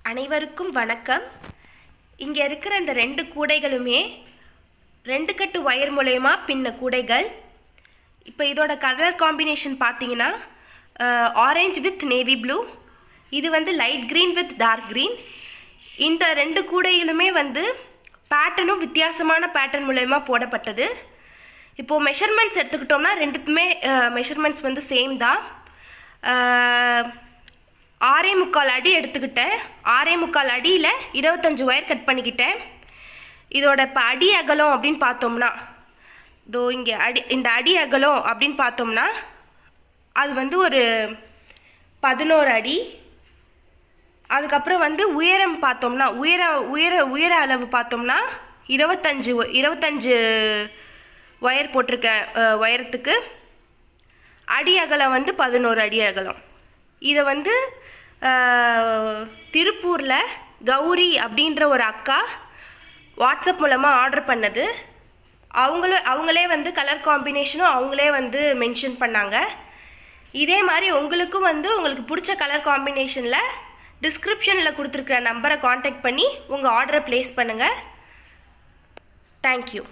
அனைவருக்கும் வணக்கம். இங்கே இருக்கிற இந்த 2 கூடைகளுமே 2 கட்டு ஒயர் மூலயமா பின்ன கூடைகள். இப்போ இதோட கலர் காம்பினேஷன் பார்த்தீங்கன்னா ஆரஞ்சு வித் நேவி ப்ளூ, இது வந்து light green with dark green. இந்த 2 கூடைகளுமே வந்து பேட்டர்னும் வித்தியாசமான பேட்டர்ன் மூலயமா போடப்பட்டது. இப்போது மெஷர்மெண்ட்ஸ் எடுத்துக்கிட்டோம்னா ரெண்டுக்குமே மெஷர்மெண்ட்ஸ் வந்து சேம் தான். 6.25 அடி எடுத்துக்கிட்டேன். 6.25 அடியில் 25 ஒயர் கட் பண்ணிக்கிட்டேன். இதோட இப்போ அடி அகலம் அப்படின்னு பார்த்தோம்னா இங்கே இந்த அடி அகலம் அப்படின்னு பார்த்தோம்னா அது வந்து ஒரு 11 அடி. அதுக்கப்புறம் வந்து உயரம் பார்த்தோம்னா உயர அளவு பார்த்தோம்னா 25 ஒயர் போட்டிருக்கேன். உயரத்துக்கு அடி அகலம் வந்து 11 அடி அகலம். இதை வந்து திருப்பூரில் கௌரி அப்படின்ற ஒரு அக்கா வாட்ஸ்அப் மூலமாக ஆர்டர் பண்ணது. அவங்களே வந்து கலர் காம்பினேஷனும் அவங்களே வந்து மென்ஷன் பண்ணாங்க. இதே மாதிரி உங்களுக்கும் வந்து உங்களுக்கு பிடிச்ச கலர் காம்பினேஷனில் டிஸ்கிரிப்ஷனில் கொடுத்துருக்குற நம்பரை காண்டாக்ட் பண்ணி உங்கள் ஆர்டரை ப்ளேஸ் பண்ணுங்கள். தேங்க்யூ.